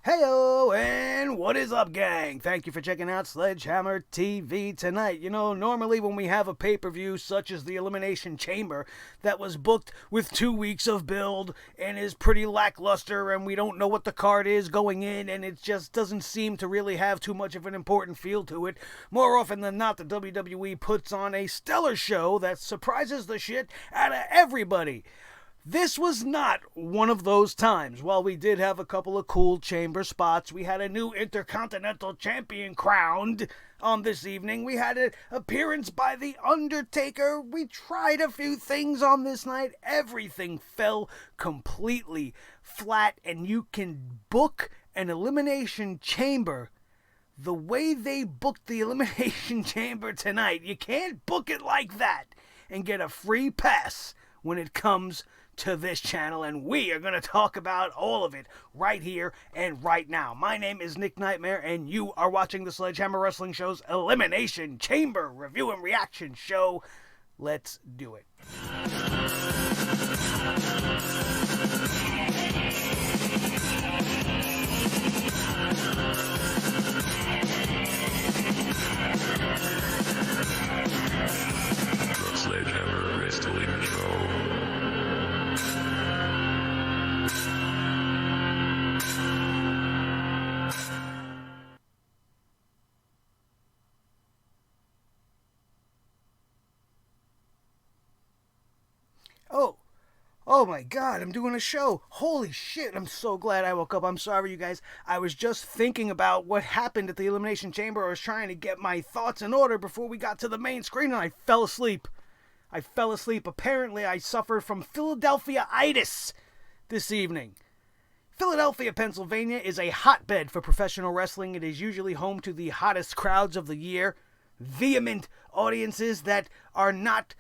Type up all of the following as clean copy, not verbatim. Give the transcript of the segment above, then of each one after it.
Heyo, and what is up, gang? Thank you for checking out Sledgehammer TV tonight. You know, normally when we have a pay-per-view such as the Elimination Chamber that was booked with 2 weeks of build and is pretty lackluster and we don't know what the card is going in and it just doesn't seem to really have too much of an important feel to it, more often than not the WWE puts on a stellar show that surprises the shit out of everybody. This was not one of those times. While we did have a couple of cool chamber spots, we had a new Intercontinental Champion crowned on this evening. We had an appearance by The Undertaker. We tried a few things on this night. Everything fell completely flat, and you can book an Elimination Chamber the way they booked the Elimination Chamber tonight. You can't book it like that and get a free pass when it comes to this channel, and we are going to talk about all of it right here and right now. My name is Nick Nightmare, and you are watching the Sledgehammer Wrestling Show's Elimination Chamber Review and Reaction Show. Let's do it. The Sledgehammer Wrestling Show. Oh my god, I'm doing a show. Holy shit, I'm so glad I woke up. I'm sorry, you guys. I was just thinking about what happened at the Elimination Chamber. I was trying to get my thoughts in order before we got to the main screen, and I fell asleep. Apparently, I suffered from Philadelphia-itis this evening. Philadelphia, Pennsylvania is a hotbed for professional wrestling. It is usually home to the hottest crowds of the year. Vehement audiences that are not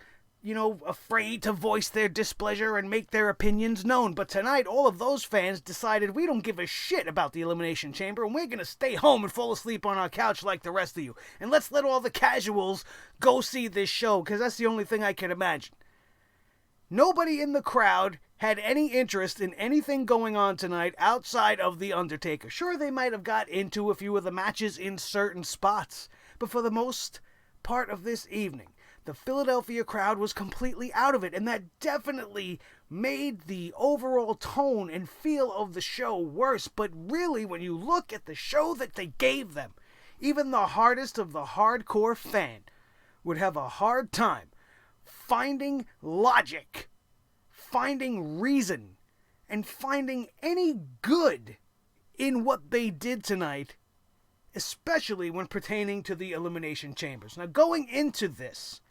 afraid to voice their displeasure and make their opinions known. But tonight, all of those fans decided we don't give a shit about the Elimination Chamber, and we're going to stay home and fall asleep on our couch like the rest of you. And let's let all the casuals go see this show, because that's the only thing I can imagine. Nobody in the crowd had any interest in anything going on tonight outside of The Undertaker. Sure, they might have got into a few of the matches in certain spots, but for the most part of this evening, the Philadelphia crowd was completely out of it, and that definitely made the overall tone and feel of the show worse. But really, when you look at the show that they gave them, even the hardest of the hardcore fan would have a hard time finding logic, finding reason, and finding any good in what they did tonight, especially when pertaining to the Elimination Chambers. Now, going into this,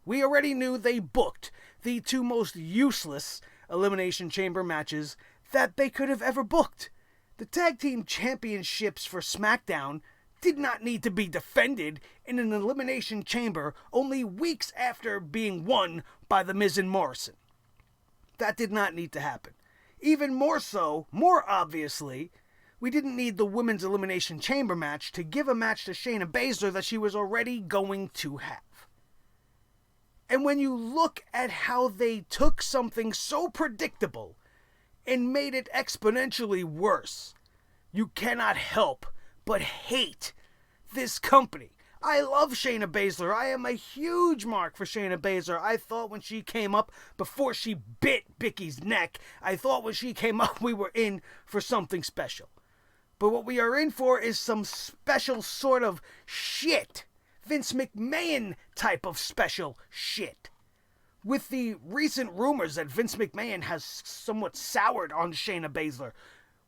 we already knew they booked the two most useless Elimination Chamber matches that they could have ever booked. The Tag Team Championships for SmackDown did not need to be defended in an Elimination Chamber only weeks after being won by The Miz and Morrison. That did not need to happen. Even more so, more obviously, we didn't need the Women's Elimination Chamber match to give a match to Shayna Baszler that she was already going to have. And when you look at how they took something so predictable and made it exponentially worse, you cannot help but hate this company. I love Shayna Baszler. I am a huge mark for Shayna Baszler. I thought when she came up, before she bit Vicky's neck, I thought when she came up we were in for something special. But what we are in for is some special sort of shit. Vince McMahon type of special shit. With the recent rumors that Vince McMahon has somewhat soured on Shayna Baszler,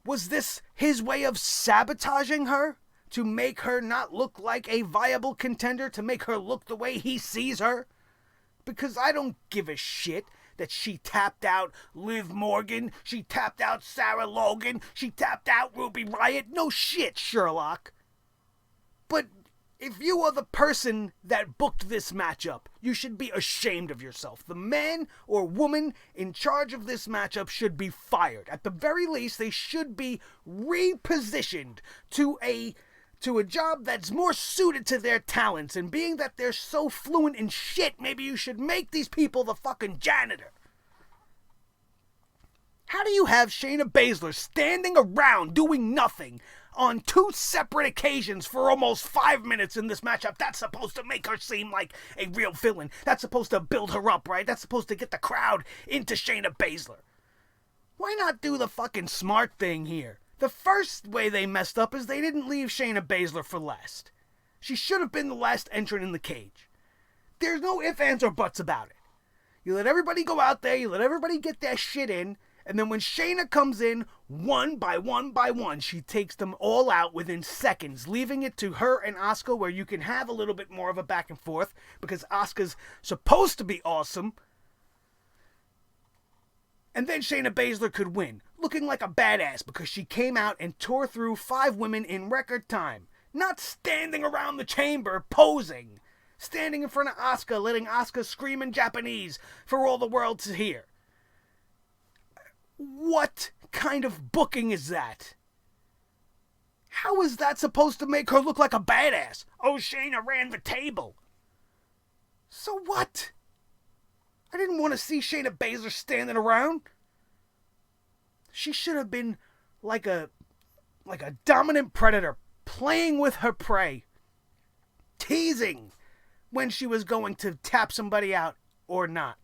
was this his way of sabotaging her? To make her not look like a viable contender? To make her look the way he sees her? Because I don't give a shit that she tapped out Liv Morgan, she tapped out Sarah Logan, she tapped out Ruby Riott. No shit, Sherlock. But if you are the person that booked this matchup, you should be ashamed of yourself. The man or woman in charge of this matchup should be fired. At the very least, they should be repositioned to a job that's more suited to their talents. And being that they're so fluent in shit, maybe you should make these people the fucking janitor. How do you have Shayna Baszler standing around doing nothing on 2 separate occasions for almost 5 minutes in this matchup? That's supposed to make her seem like a real villain. That's supposed to build her up, right? That's supposed to get the crowd into Shayna Baszler. Why not do the fucking smart thing here? The first way they messed up is they didn't leave Shayna Baszler for last. She should have been the last entrant in the cage. There's no ifs, ands, or buts about it. You let everybody go out there, you let everybody get their shit in, and then when Shayna comes in, one by one, she takes them all out within seconds, leaving it to her and Asuka where you can have a little bit more of a back and forth, because Asuka's supposed to be awesome. And then Shayna Baszler could win, looking like a badass because she came out and tore through 5 women in record time. Not standing around the chamber posing. Standing in front of Asuka, letting Asuka scream in Japanese for all the world to hear. What kind of booking is that? How is that supposed to make her look like a badass? Oh, Shayna ran the table. So what? I didn't want to see Shayna Baszler standing around. She should have been like a dominant predator, playing with her prey, teasing when she was going to tap somebody out or not.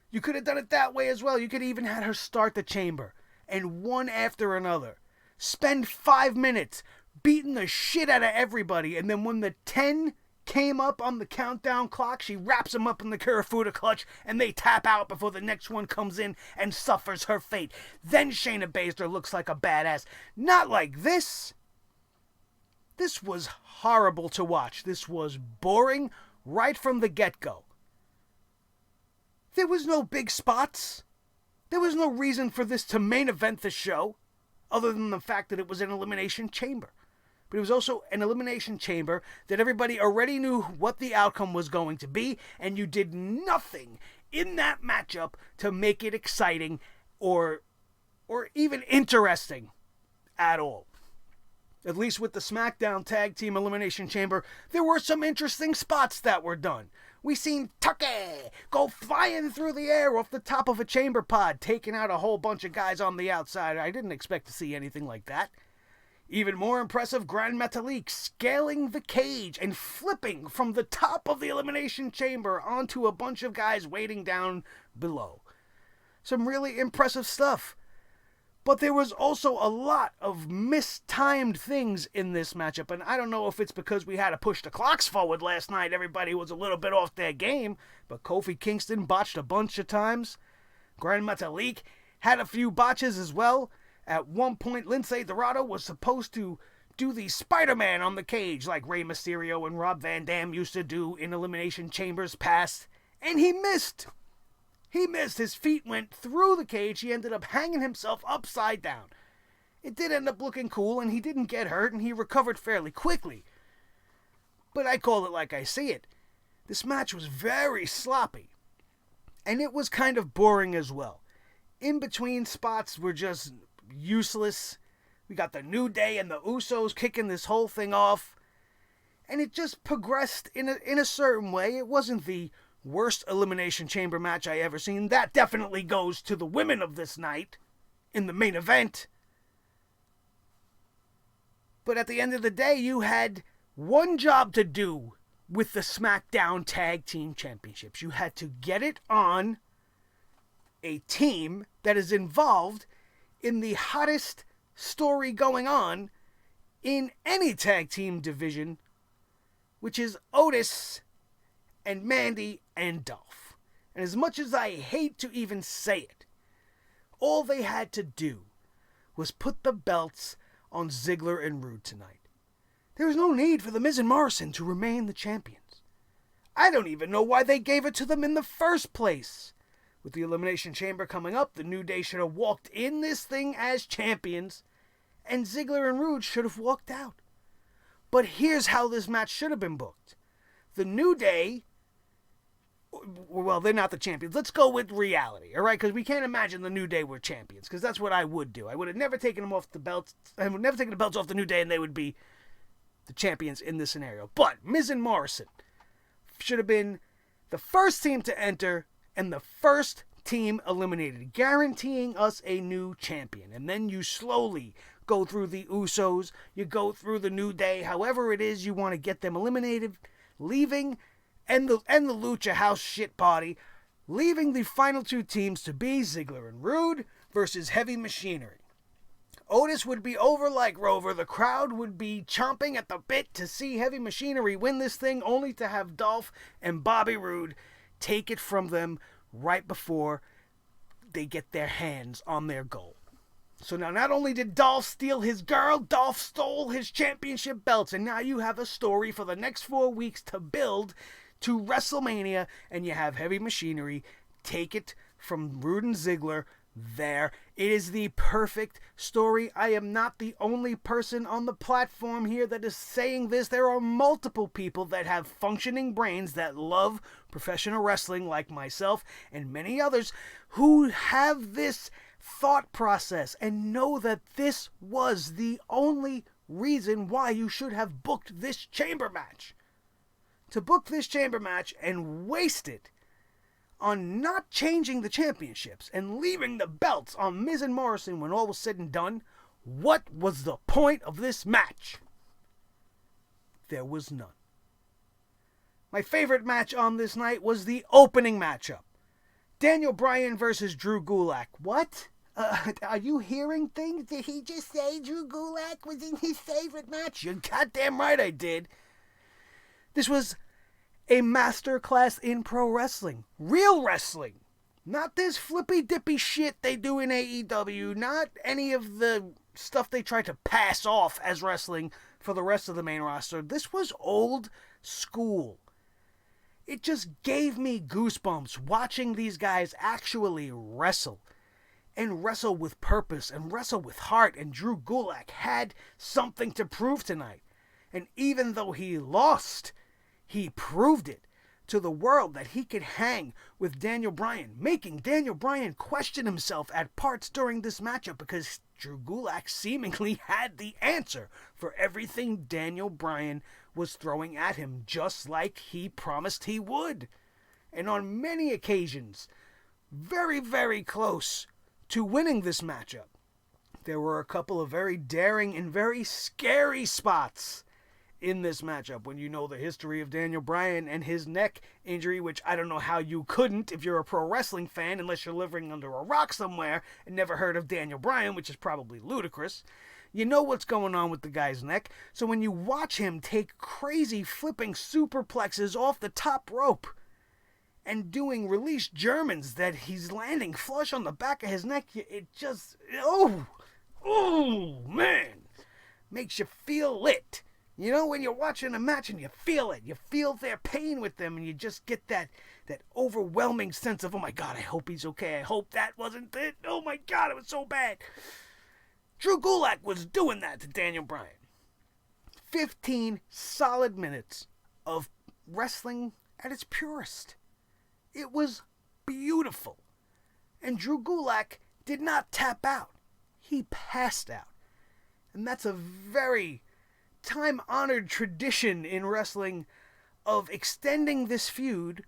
You could have done it that way as well. You could have even had her start the chamber, and one after another, spend 5 minutes beating the shit out of everybody, and then when the 10 came up on the countdown clock, she wraps them up in the Kirifuda clutch, and they tap out before the next one comes in and suffers her fate. Then Shayna Baszler looks like a badass. Not like this. This was horrible to watch. This was boring right from the get-go. There was no big spots. There was no reason for this to main event the show, other than the fact that it was an elimination chamber. But it was also an elimination chamber that everybody already knew what the outcome was going to be, and you did nothing in that matchup to make it exciting or even interesting at all. At least with the SmackDown Tag Team Elimination Chamber, there were some interesting spots that were done. We seen Tucker go flying through the air off the top of a chamber pod, taking out a whole bunch of guys on the outside. I didn't expect to see anything like that. Even more impressive, Gran Metalik scaling the cage and flipping from the top of the Elimination Chamber onto a bunch of guys waiting down below. Some really impressive stuff. But there was also a lot of mistimed things in this matchup, and I don't know if it's because we had to push the clocks forward last night. Everybody was a little bit off their game, but Kofi Kingston botched a bunch of times. Gran Metalik had a few botches as well. At one point, Lince Dorado was supposed to do the Spider-Man on the cage like Rey Mysterio and Rob Van Dam used to do in Elimination Chambers past, and he missed. He missed. His feet went through the cage. He ended up hanging himself upside down. It did end up looking cool, and he didn't get hurt, and he recovered fairly quickly. But I call it like I see it. This match was very sloppy, and it was kind of boring as well. In-between spots were just useless. We got the New Day and the Usos kicking this whole thing off, and it just progressed in a certain way. It wasn't the worst Elimination Chamber match I ever seen. That definitely goes to the women of this night in the main event. But at the end of the day, you had one job to do with the SmackDown Tag Team Championships. You had to get it on a team that is involved in the hottest story going on in any tag team division, which is Otis and Mandy and Dolph. And as much as I hate to even say it, all they had to do was put the belts on Ziggler and Rude tonight. There was no need for The Miz and Morrison to remain the champions. I don't even know why they gave it to them in the first place. With the Elimination Chamber coming up, the New Day should have walked in this thing as champions, and Ziggler and Rude should have walked out. But here's how this match should have been booked. The New Day, well, they're not the champions. Let's go with reality, all right? Because we can't imagine the New Day were champions, because that's what I would do. I would have never taken them off the belts. I would never taken the belts off the New Day, and they would be the champions in this scenario. But Miz and Morrison should have been the first team to enter and the first team eliminated, guaranteeing us a new champion. And then you slowly go through the Usos, you go through the New Day, however it is you want to get them eliminated, leaving, and the Lucha House shit party, leaving the final two teams to be Ziggler and Rude versus Heavy Machinery. Otis would be over like Rover. The crowd would be chomping at the bit to see Heavy Machinery win this thing, only to have Dolph and Bobby Roode take it from them right before they get their hands on their goal. So now not only did Dolph steal his girl, Dolph stole his championship belts, and now you have a story for the next 4 weeks to build to WrestleMania, and you have Heavy Machinery take it from Rude and Ziggler there. It is the perfect story. I am not the only person on the platform here that is saying this. There are multiple people that have functioning brains that love professional wrestling like myself and many others who have this thought process and know that this was the only reason why you should have booked this chamber match. To book this chamber match and waste it on not changing the championships and leaving the belts on Miz and Morrison when all was said and done, what was the point of this match? There was none. My favorite match on this night was the opening matchup. Daniel Bryan versus Drew Gulak. What? Are you hearing things? Did he just say Drew Gulak was in his favorite match? You're goddamn right I did. This was a masterclass in pro wrestling. Real wrestling. Not this flippy-dippy shit they do in AEW. Not any of the stuff they try to pass off as wrestling for the rest of the main roster. This was old school. It just gave me goosebumps watching these guys actually wrestle. And wrestle with purpose and wrestle with heart. And Drew Gulak had something to prove tonight. And even though he lost, he proved it to the world that he could hang with Daniel Bryan, making Daniel Bryan question himself at parts during this matchup because Drew Gulak seemingly had the answer for everything Daniel Bryan was throwing at him, just like he promised he would. And on many occasions, very, very close to winning this matchup. There were a couple of very daring and very scary spots in this matchup when you know the history of Daniel Bryan and his neck injury, which I don't know how you couldn't if you're a pro wrestling fan, unless you're living under a rock somewhere and never heard of Daniel Bryan, which is probably ludicrous. You know what's going on with the guy's neck. So when you watch him take crazy flipping superplexes off the top rope and doing release Germans that he's landing flush on the back of his neck, it just, oh man, makes you feel lit. You know, when you're watching a match and you feel it, you feel their pain with them, and you just get that overwhelming sense of, oh my God, I hope he's okay. I hope that wasn't it. Oh my God, it was so bad. Drew Gulak was doing that to Daniel Bryan. 15 solid minutes of wrestling at its purest. It was beautiful. And Drew Gulak did not tap out. He passed out. And that's a very time-honored tradition in wrestling of extending this feud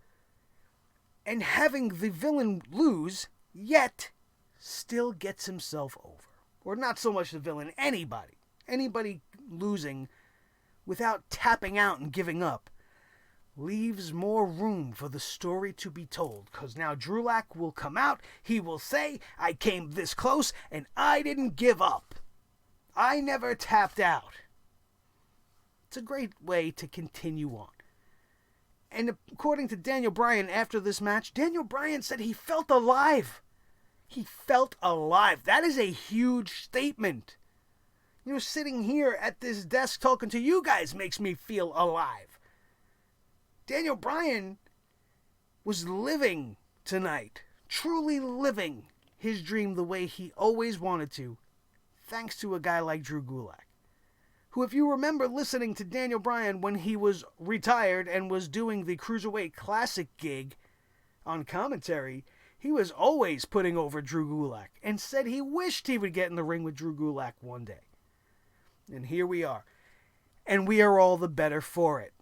and having the villain lose, yet still gets himself over. Or not so much the villain, anybody losing without tapping out and giving up leaves more room for the story to be told. Because now Drew Gulak will come out, he will say, I came this close and I didn't give up. I never tapped out. It's a great way to continue on. And according to Daniel Bryan after this match, Daniel Bryan said he felt alive. He felt alive. That is a huge statement. You know, sitting here at this desk talking to you guys makes me feel alive. Daniel Bryan was living tonight, truly living his dream the way he always wanted to, thanks to a guy like Drew Gulak, who, if you remember listening to Daniel Bryan when he was retired and was doing the Cruiserweight Classic gig on commentary, he was always putting over Drew Gulak and said he wished he would get in the ring with Drew Gulak one day. And here we are. And we are all the better for it.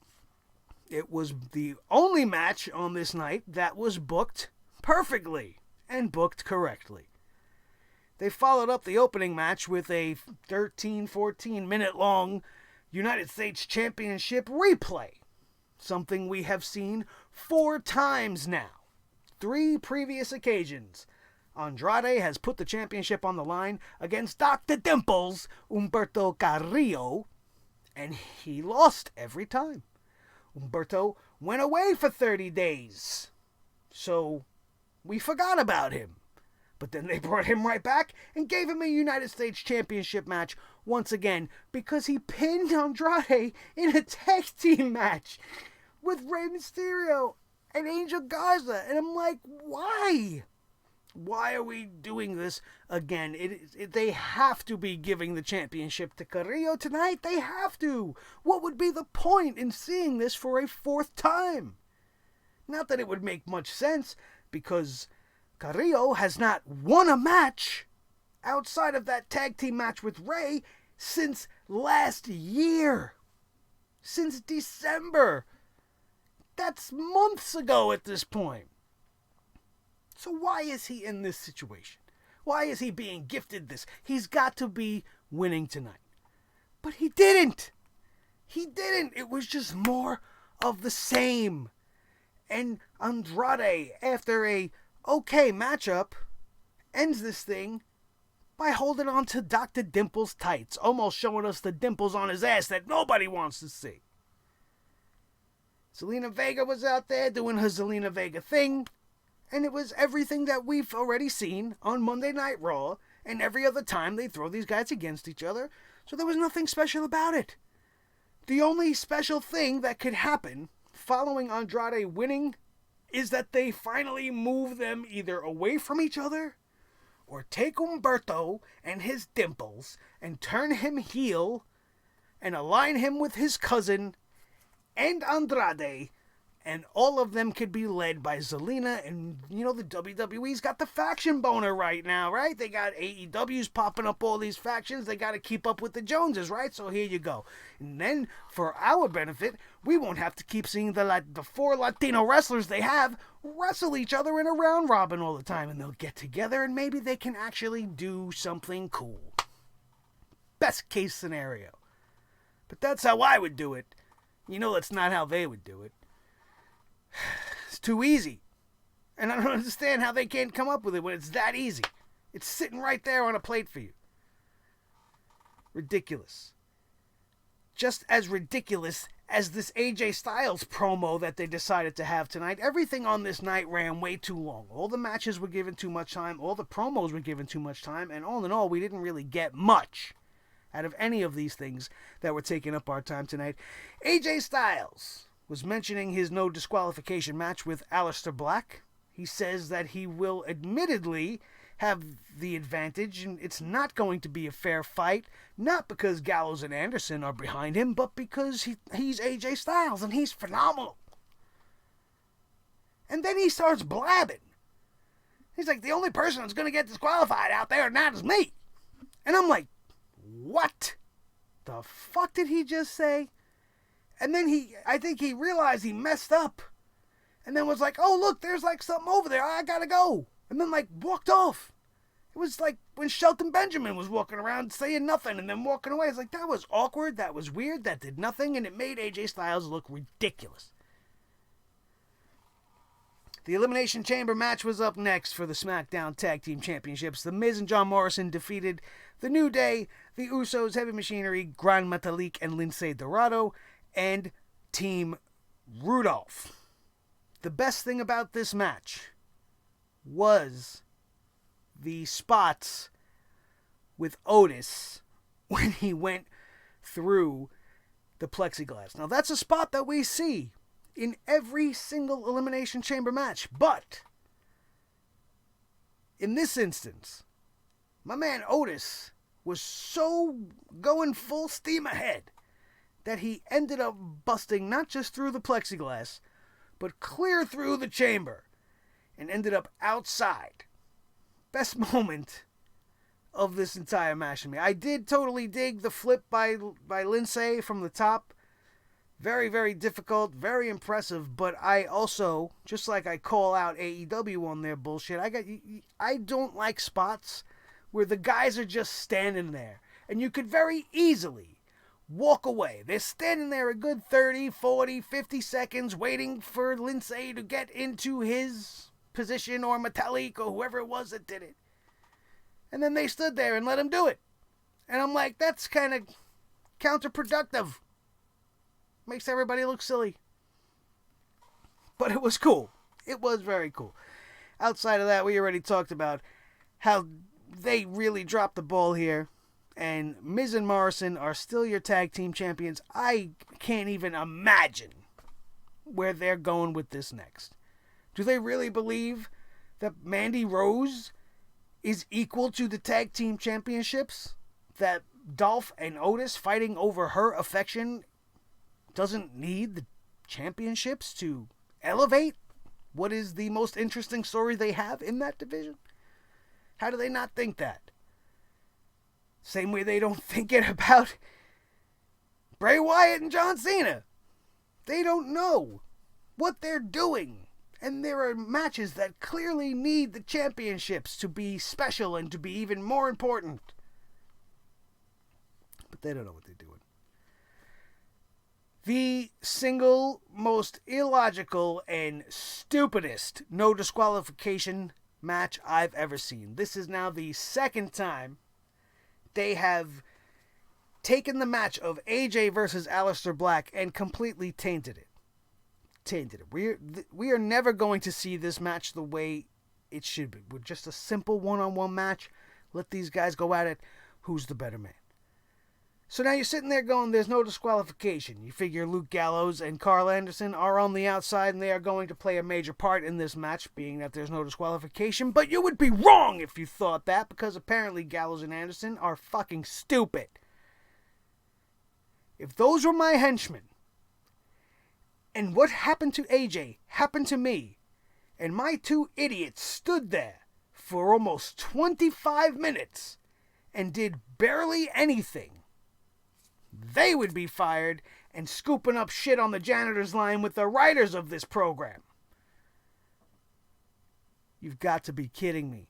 It was the only match on this night that was booked perfectly. and booked correctly. They followed up the opening match with a 13-14 minute long United States Championship replay, something we have seen 4 times now. 3 previous occasions. Andrade has put the championship on the line against Dr. Dimples, Humberto Carrillo, and he lost every time. Humberto went away for 30 days, so we forgot about him. But then they brought him right back and gave him a United States Championship match once again because he pinned Andrade in a tag team match with Rey Mysterio and Angel Garza. And I'm like, why? Why are we doing this again? They have to be giving the championship to Carrillo tonight. They have to. What would be the point in seeing this for a 4th time? Not that it would make much sense, because Carrillo has not won a match outside of that tag team match with Rey since last year. Since December. That's months ago at this point. So why is he in this situation? Why is he being gifted this? He's got to be winning tonight. But he didn't. He didn't. It was just more of the same. And Andrade, after a okay matchup, ends this thing by holding on to Dr. Dimples' tights, almost showing us the dimples on his ass that nobody wants to see. Zelina Vega was out there doing her Zelina Vega thing, and it was everything that we've already seen on Monday Night Raw, and every other time they throw these guys against each other, so there was nothing special about it. The only special thing that could happen following Andrade winning is that they finally move them either away from each other or take Humberto and his dimples and turn him heel and align him with his cousin and Andrade, and all of them could be led by Zelina. And, you know, the WWE's got the faction boner right now, right? They got AEW's popping up all these factions. They got to keep up with the Joneses, right? So here you go. And then, for our benefit, we won't have to keep seeing the 4 Latino wrestlers they have wrestle each other in a round robin all the time. And they'll get together and maybe they can actually do something cool. Best case scenario. But that's how I would do it. You know, that's not how they would do it. It's too easy. And I don't understand how they can't come up with it when it's that easy. It's sitting right there on a plate for you. Ridiculous. Just as ridiculous as this AJ Styles promo that they decided to have tonight. Everything on this night ran way too long. All the matches were given too much time. All the promos were given too much time. And all in all, we didn't really get much out of any of these things that were taking up our time tonight. AJ Styles was mentioning his no disqualification match with Aleister Black. He says that he will admittedly have the advantage, and it's not going to be a fair fight, not because Gallows and Anderson are behind him, but because he's AJ Styles, and he's phenomenal. And then he starts blabbing. He's like, the only person that's going to get disqualified out there now is me. And I'm like, what the fuck did he just say? And then I think he realized he messed up. And then was like, oh, look, there's like something over there. I gotta go. And then like walked off. It was like when Shelton Benjamin was walking around saying nothing and then walking away. It's like, that was awkward. That was weird. That did nothing. And it made AJ Styles look ridiculous. The Elimination Chamber match was up next for the SmackDown Tag Team Championships. The Miz and John Morrison defeated The New Day, The Usos, Heavy Machinery, Gran Metalik, and Lince Dorado, and Team Rudolph. The best thing about this match was the spots with Otis when he went through the plexiglass. Now, that's a spot that we see in every single Elimination Chamber match, but in this instance, my man Otis was so going full steam ahead that he ended up busting not just through the plexiglass, but clear through the chamber, and ended up outside. Best moment of this entire match to me. I did totally dig the flip by Lince from the top. Very, very difficult, very impressive, but I also, just like I call out AEW on their bullshit, I don't like spots where the guys are just standing there, and you could very easily walk away. They're standing there a good 30, 40, 50 seconds waiting for Lindsay to get into his position, or Metalik, or whoever it was that did it. And then they stood there and let him do it. And I'm like, that's kind of counterproductive. Makes everybody look silly. But it was cool. It was very cool. Outside of that, we already talked about how they really dropped the ball here. And Miz and Morrison are still your tag team champions. I can't even imagine where they're going with this next. Do they really believe that Mandy Rose is equal to the tag team championships? That Dolph and Otis fighting over her affection doesn't need the championships to elevate what is the most interesting story they have in that division? How do they not think that? Same way they don't think it about Bray Wyatt and John Cena. They don't know what they're doing. And there are matches that clearly need the championships to be special and to be even more important. But they don't know what they're doing. The single most illogical and stupidest no disqualification match I've ever seen. This is now the second time they have taken the match of AJ versus Aleister Black and completely tainted it. We are never going to see this match the way it should be. With just a simple one-on-one match, let these guys go at it. Who's the better man? So now you're sitting there going, there's no disqualification. You figure Luke Gallows and Carl Anderson are on the outside and they are going to play a major part in this match, being that there's no disqualification. But you would be wrong if you thought that, because apparently Gallows and Anderson are fucking stupid. If those were my henchmen, and what happened to AJ happened to me, and my two idiots stood there for almost 25 minutes and did barely anything, they would be fired and scooping up shit on the janitor's line with the writers of this program. You've got to be kidding me.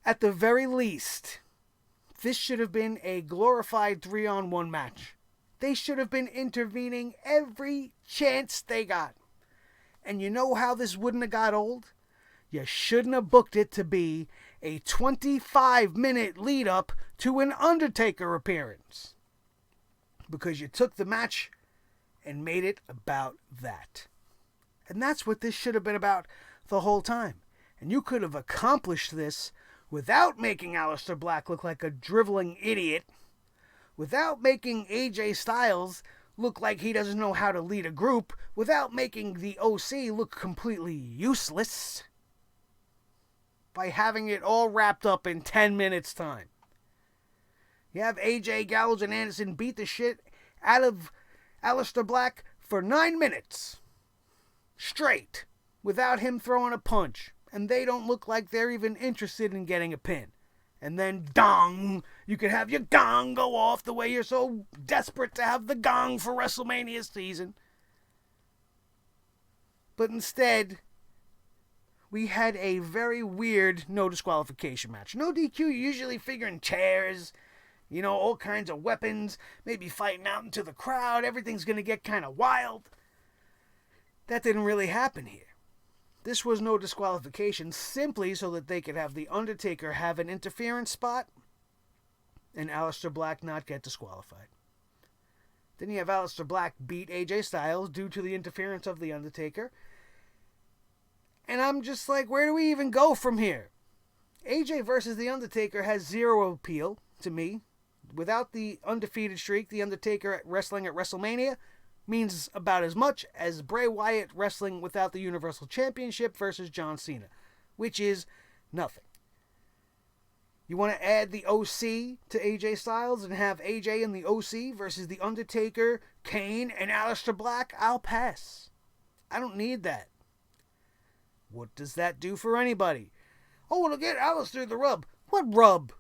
At the very least, this should have been a glorified 3-on-1 match. They should have been intervening every chance they got. And you know how this wouldn't have got old? You shouldn't have booked it to be a 25-minute lead-up to an Undertaker appearance. Because you took the match and made it about that. And that's what this should have been about the whole time. And you could have accomplished this without making Aleister Black look like a driveling idiot, without making AJ Styles look like he doesn't know how to lead a group, without making the OC look completely useless, by having it all wrapped up in 10 minutes time. You have AJ, Gallows, and Anderson beat the shit out of Aleister Black for 9 minutes straight without him throwing a punch. And they don't look like they're even interested in getting a pin. And then, dong, you could have your gong go off the way you're so desperate to have the gong for WrestleMania season. But instead, we had a very weird no disqualification match. No DQ, you usually figure in chairs, you know, all kinds of weapons, maybe fighting out into the crowd, everything's going to get kind of wild. That didn't really happen here. This was no disqualification simply so that they could have The Undertaker have an interference spot and Aleister Black not get disqualified. Then you have Aleister Black beat AJ Styles due to the interference of The Undertaker. And I'm just like, where do we even go from here? AJ versus The Undertaker has zero appeal to me. Without the undefeated streak, The Undertaker wrestling at WrestleMania means about as much as Bray Wyatt wrestling without the Universal Championship versus John Cena, which is nothing. You want to add the OC to AJ Styles and have AJ and the OC versus The Undertaker, Kane, and Aleister Black? I'll pass. I don't need that. What does that do for anybody? Oh, it'll get Aleister the rub. What rub?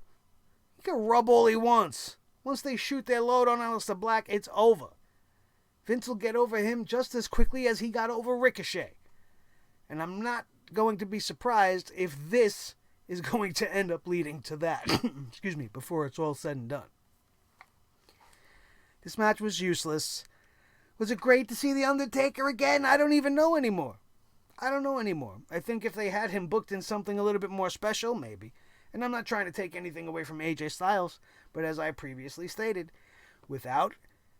He can rub all he wants. Once they shoot their load on Aleister Black, it's over. Vince will get over him just as quickly as he got over Ricochet. And I'm not going to be surprised if this is going to end up leading to that. Excuse me, before it's all said and done. This match was useless. Was it great to see The Undertaker again? I don't even know anymore. I don't know anymore. I think if they had him booked in something a little bit more special, maybe. And I'm not trying to take anything away from AJ Styles, but as I previously stated, without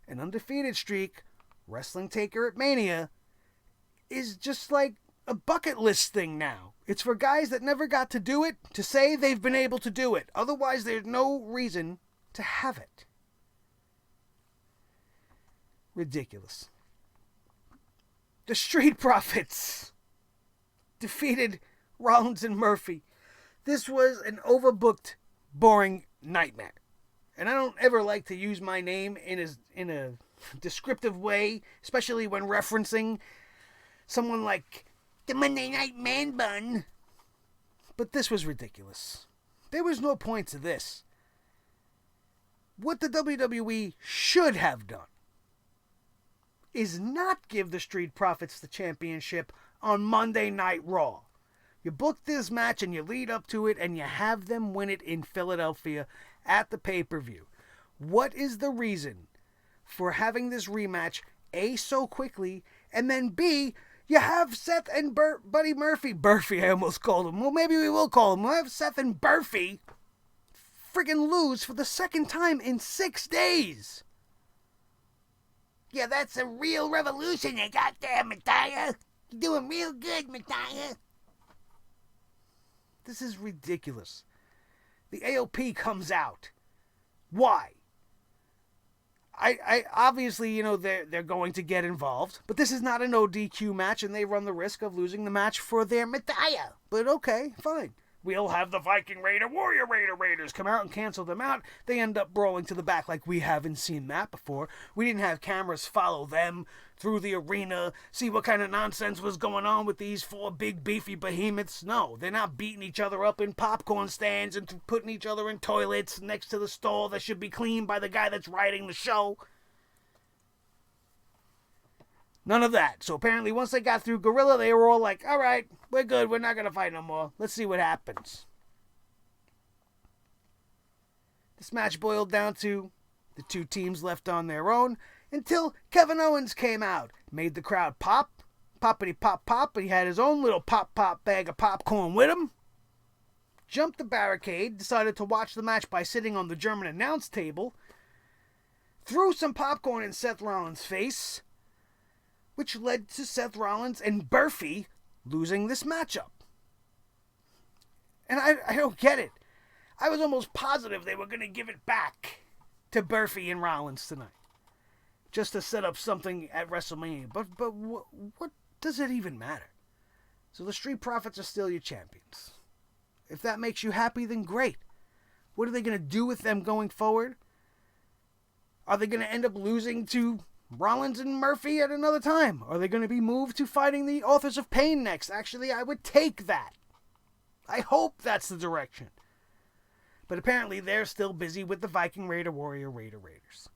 an undefeated streak, wrestling Taker at Mania is just like a bucket list thing now. It's for guys that never got to do it to say they've been able to do it. Otherwise, there's no reason to have it. Ridiculous. The Street Profits defeated Rollins and Murphy. This was an overbooked, boring nightmare. And I don't ever like to use my name in a descriptive way, especially when referencing someone like the Monday Night Man Bun. But this was ridiculous. There was no point to this. What the WWE should have done is not give the Street Profits the championship on Monday Night Raw. You book this match and you lead up to it and you have them win it in Philadelphia at the pay-per-view. What is the reason for having this rematch, A, so quickly, and then B, you have Seth and Buddy Murphy. Burfy, I almost called him. Well, maybe we will call him. We'll have Seth and Burfy friggin' lose for the second time in 6 days. Yeah, that's a real revolution you got there, Matthias. You're doing real good, Matthias. This is ridiculous. The AOP comes out. Why? I obviously, you know, they're going to get involved, but this is not an ODQ match, and they run the risk of losing the match for their Matthias. But okay, fine. We'll have the Viking Raider, Warrior Raiders come out and cancel them out. They end up brawling to the back like we haven't seen that before. We didn't have cameras follow them through the arena, see what kind of nonsense was going on with these four big beefy behemoths. No, they're not beating each other up in popcorn stands and putting each other in toilets next to the stall that should be cleaned by the guy that's writing the show. None of that. So apparently once they got through Gorilla, they were all like, all right, we're good. We're not going to fight no more. Let's see what happens. This match boiled down to the two teams left on their own until Kevin Owens came out. Made the crowd pop. Poppity pop pop. He had his own little pop bag of popcorn with him. Jumped the barricade. Decided to watch the match by sitting on the German announce table. Threw some popcorn in Seth Rollins' face, which led to Seth Rollins and Burfy losing this matchup. And I don't get it. I was almost positive they were going to give it back to Burfy and Rollins tonight, just to set up something at WrestleMania. But what does it even matter? So the Street Profits are still your champions. If that makes you happy, then great. What are they going to do with them going forward? Are they going to end up losing to Rollins and Murphy at another time? Are they going to be moved to fighting the Authors of Pain next? Actually, I would take that. I hope that's the direction. But apparently they're still busy with the Viking Raider, Warrior Raiders.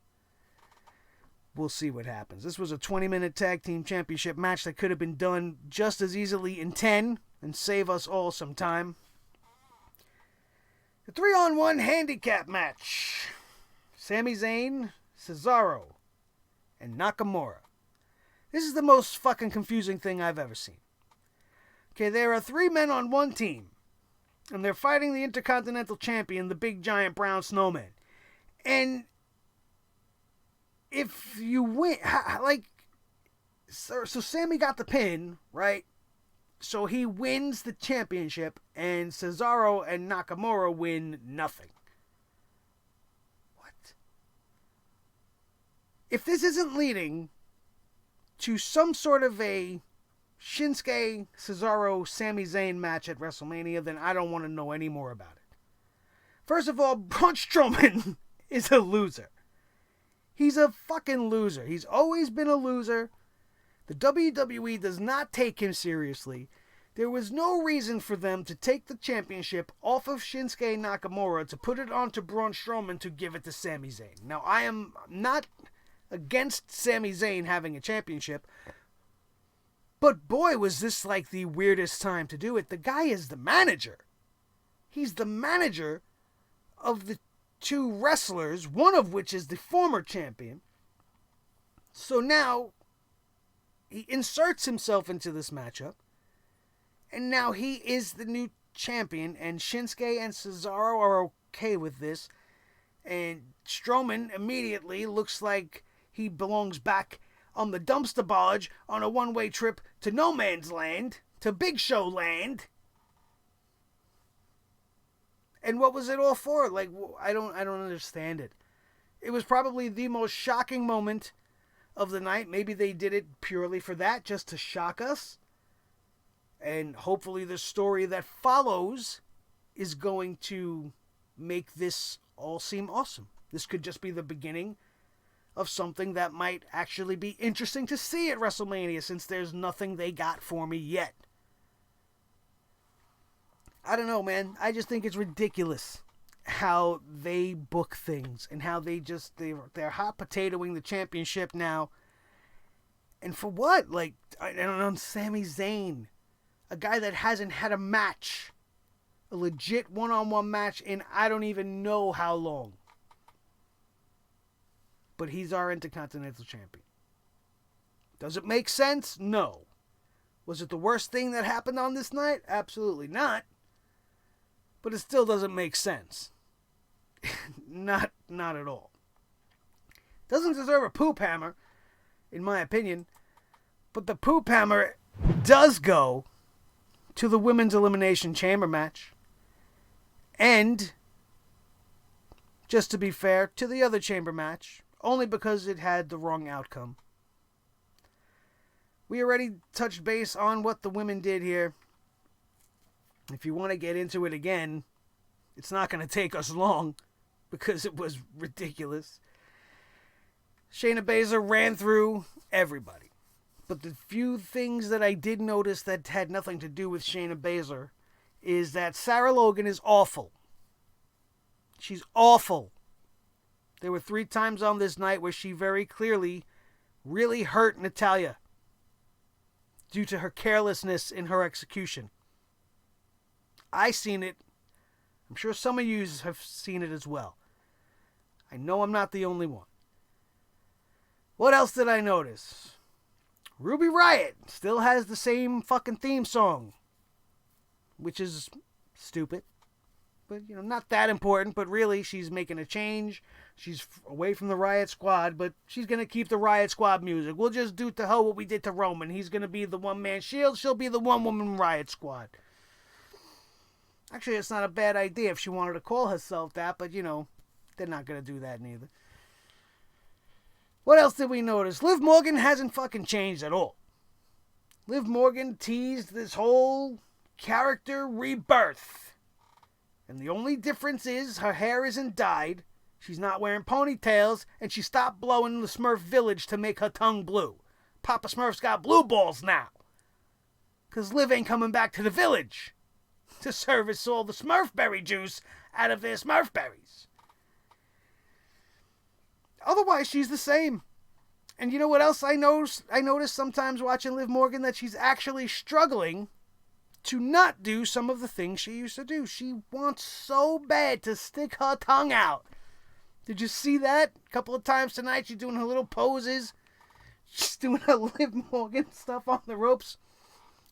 We'll see what happens. This was a 20-minute tag team championship match that could have been done just as easily in 10 and save us all some time. The 3-on-1 handicap match. Sami Zayn, Cesaro, and Nakamura. This is the most fucking confusing thing I've ever seen. Okay, there are 3 men on one team, and they're fighting the Intercontinental Champion, the big giant brown snowman. And if you win, so Sammy got the pin, right? So he wins the championship, and Cesaro and Nakamura win nothing. What? If this isn't leading to some sort of a Shinsuke, Cesaro, Sami Zayn match at WrestleMania, then I don't want to know any more about it. First of all, Braun Strowman is a loser. He's a fucking loser. He's always been a loser. The WWE does not take him seriously. There was no reason for them to take the championship off of Shinsuke Nakamura to put it onto Braun Strowman to give it to Sami Zayn. Now, I am not against Sami Zayn having a championship. But boy, was this like the weirdest time to do it. The guy is the manager. He's the manager of the two wrestlers, one of which is the former champion. So now he inserts himself into this matchup. And now he is the new champion. And Shinsuke and Cesaro are okay with this. And Strowman immediately looks like he belongs back on the dumpster barge on a one-way trip to no man's land, to Big Show land. And what was it all for? Like, I don't understand it. It was probably the most shocking moment of the night. Maybe they did it purely for that, just to shock us. And hopefully the story that follows is going to make this all seem awesome. This could just be the beginning of something that might actually be interesting to see at WrestleMania, since there's nothing they got for me yet. I don't know, man. I just think it's ridiculous how they book things and how they're hot potatoing the championship now. And for what? Like, I don't know, Sami Zayn, a guy that hasn't had a match, a legit one-on-one match in I don't even know how long. But he's our Intercontinental Champion. Does it make sense? No. Was it the worst thing that happened on this night? Absolutely not. But it still doesn't make sense. Not at all. Doesn't deserve a poop hammer, in my opinion. But the poop hammer does go to the Women's Elimination Chamber match. And, just to be fair, to the other chamber match. Only because it had the wrong outcome. We already touched base on what the women did here. If you want to get into it again, it's not going to take us long, because it was ridiculous. Shayna Baszler ran through everybody. But the few things that I did notice that had nothing to do with Shayna Baszler is that Sarah Logan is awful. She's awful. There were 3 times on this night where she very clearly really hurt Natalya due to her carelessness in her execution. I seen it. I'm sure some of you have seen it as well. I know I'm not the only one. What else did I notice? Ruby Riott still has the same fucking theme song, which is stupid. But, not that important, but really, she's making a change. She's away from the Riot Squad, but she's going to keep the Riot Squad music. We'll just do to her what we did to Roman. He's going to be the one-man Shield. She'll be the one-woman Riot Squad. Actually, it's not a bad idea if she wanted to call herself that, but, they're not going to do that neither. What else did we notice? Liv Morgan hasn't fucking changed at all. Liv Morgan teased this whole character rebirth. And the only difference is her hair isn't dyed, she's not wearing ponytails, and she stopped blowing the Smurf Village to make her tongue blue. Papa Smurf's got blue balls now. 'Cause Liv ain't coming back to the village to service all the Smurfberry juice out of their Smurfberries. Otherwise, she's the same. And you know what else I noticed sometimes watching Liv Morgan? That she's actually struggling to not do some of the things she used to do. She wants so bad to stick her tongue out. Did you see that? A couple of times tonight, she's doing her little poses. She's doing her Liv Morgan stuff on the ropes.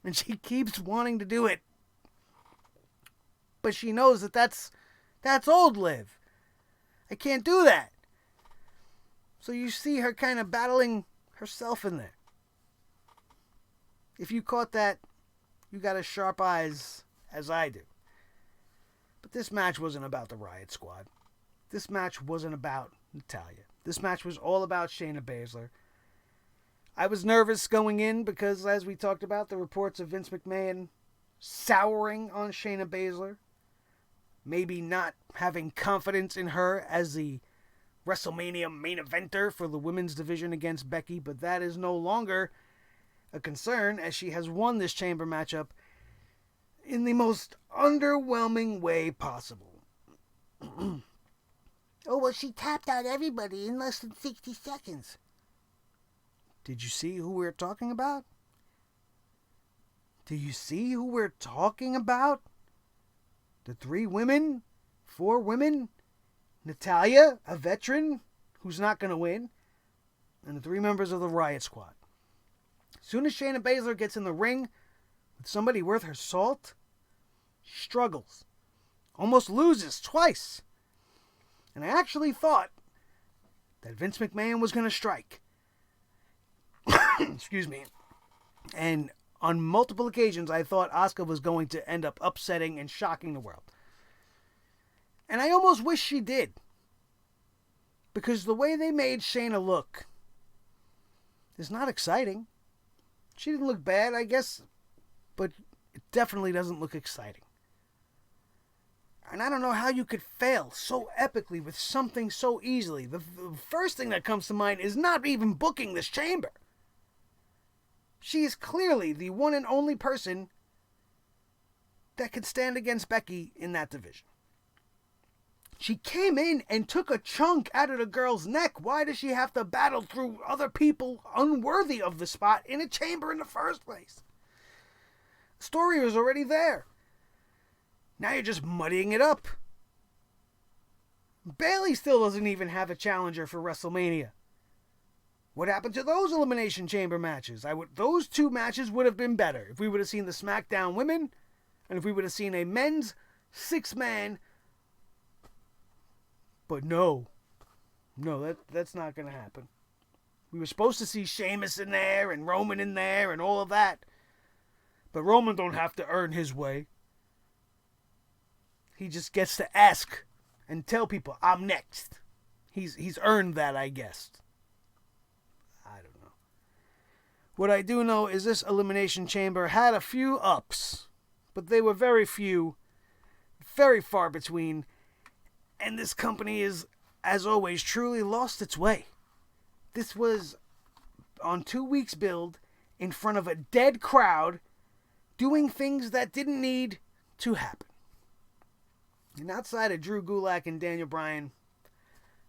And she keeps wanting to do it. But she knows that's old Liv. I can't do that. So you see her kind of battling herself in there. If you caught that, you got as sharp eyes as I do. But this match wasn't about the Riot Squad. This match wasn't about Natalya. This match was all about Shayna Baszler. I was nervous going in because, as we talked about, the reports of Vince McMahon souring on Shayna Baszler. Maybe not having confidence in her as the WrestleMania main eventer for the women's division against Becky. But that is no longer a concern, as she has won this chamber matchup in the most underwhelming way possible. Oh, well, she tapped out everybody in less than 60 seconds. Did you see who we're talking about? Do you see who we're talking about? The 3 women, 4 women, Natalya, a veteran who's not going to win, and the 3 members of the Riot Squad. As soon as Shayna Baszler gets in the ring with somebody worth her salt, she struggles. Almost loses twice. And I actually thought that Vince McMahon was going to strike. Excuse me. And on multiple occasions, I thought Asuka was going to end up upsetting and shocking the world. And I almost wish she did. Because the way they made Shayna look is not exciting. She didn't look bad, I guess, but it definitely doesn't look exciting. And I don't know how you could fail so epically with something so easily. The first thing that comes to mind is not even booking this chamber. She is clearly the one and only person that could stand against Becky in that division. She came in and took a chunk out of the girl's neck. Why does she have to battle through other people unworthy of the spot in a chamber in the first place? The story was already there. Now you're just muddying it up. Bayley still doesn't even have a challenger for WrestleMania. What happened to those Elimination Chamber matches? Those 2 matches would have been better if we would have seen the SmackDown women and if we would have seen a men's 6-man. But no, that's not going to happen. We were supposed to see Sheamus in there and Roman in there and all of that. But Roman don't have to earn his way. He just gets to ask and tell people, I'm next. He's earned that, I guess. I don't know. What I do know is this Elimination Chamber had a few ups, but they were very few, very far between, and this company is, as always, truly lost its way. This was on 2 weeks build, in front of a dead crowd, doing things that didn't need to happen. And outside of Drew Gulak and Daniel Bryan,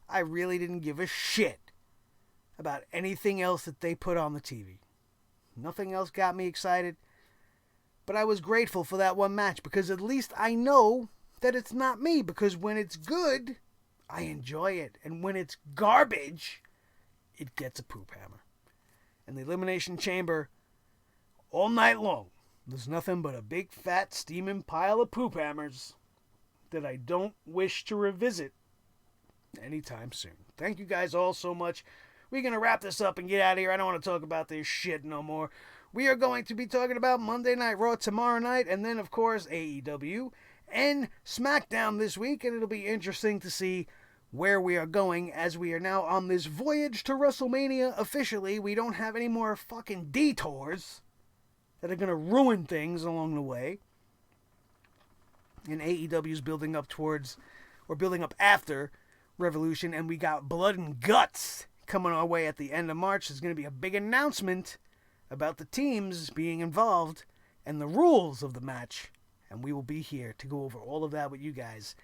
I really didn't give a shit about anything else that they put on the TV. Nothing else got me excited. But I was grateful for that one match because at least I know that it's not me. Because when it's good, I enjoy it. And when it's garbage, it gets a poop hammer. And the Elimination Chamber, all night long, was nothing but a big fat steaming pile of poop hammers that I don't wish to revisit anytime soon. Thank you guys all so much. We're going to wrap this up and get out of here. I don't want to talk about this shit no more. We are going to be talking about Monday Night Raw tomorrow night, and then, of course, AEW and SmackDown this week, and it'll be interesting to see where we are going as we are now on this voyage to WrestleMania officially. We don't have any more fucking detours that are going to ruin things along the way. And AEW's building up towards, or building up after Revolution, and we got Blood and Guts coming our way at the end of March. There's going to be a big announcement about the teams being involved and the rules of the match, and we will be here to go over all of that with you guys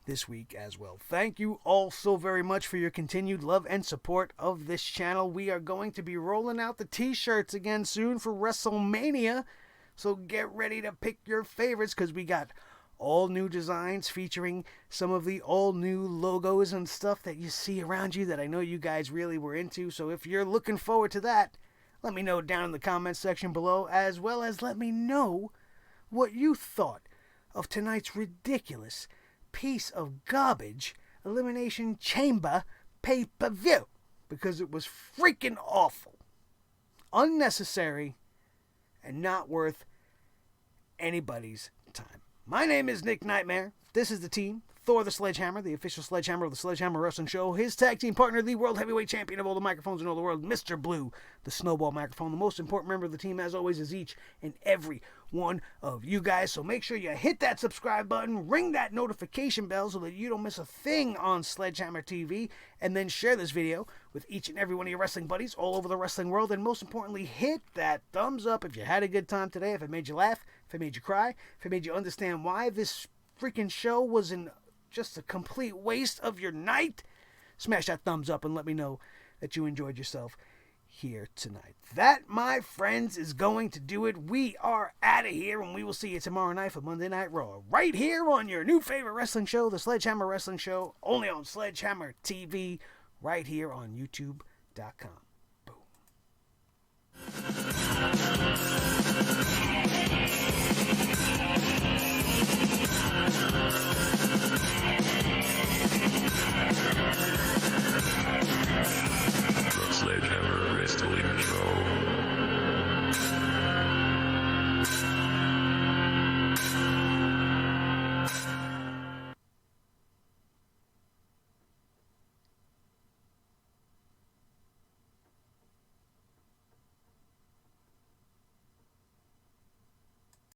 this week as well. Thank you all so very much for your continued love and support of this channel. We are going to be rolling out the t-shirts again soon for WrestleMania, so get ready to pick your favorites because we got all new designs featuring some of the all new logos and stuff that you see around you that I know you guys really were into. So if you're looking forward to that, let me know down in the comments section below, as well as let me know what you thought of tonight's ridiculous piece of garbage Elimination Chamber pay-per-view, because it was freaking awful, unnecessary, and not worth anybody's time. My name is Nick Nightmare. This is the team. Thor the Sledgehammer, the official Sledgehammer of the Sledgehammer Wrestling Show. His tag team partner, the World Heavyweight Champion of all the microphones in all the world, Mr. Blue, the Snowball Microphone. The most important member of the team, as always, is each and every one of you guys. So make sure you hit that subscribe button, ring that notification bell so that you don't miss a thing on Sledgehammer TV, and then share this video with each and every one of your wrestling buddies all over the wrestling world. And most importantly, hit that thumbs up if you had a good time today, if it made you laugh, if it made you cry, if it made you understand why this freaking show was just a complete waste of your night. Smash that thumbs up and let me know that you enjoyed yourself here tonight. That, my friends, is going to do it. We are out of here, and we will see you tomorrow night for Monday Night Raw. Right here on your new favorite wrestling show, the Sledgehammer Wrestling Show, only on Sledgehammer TV, right here on YouTube.com. Boom.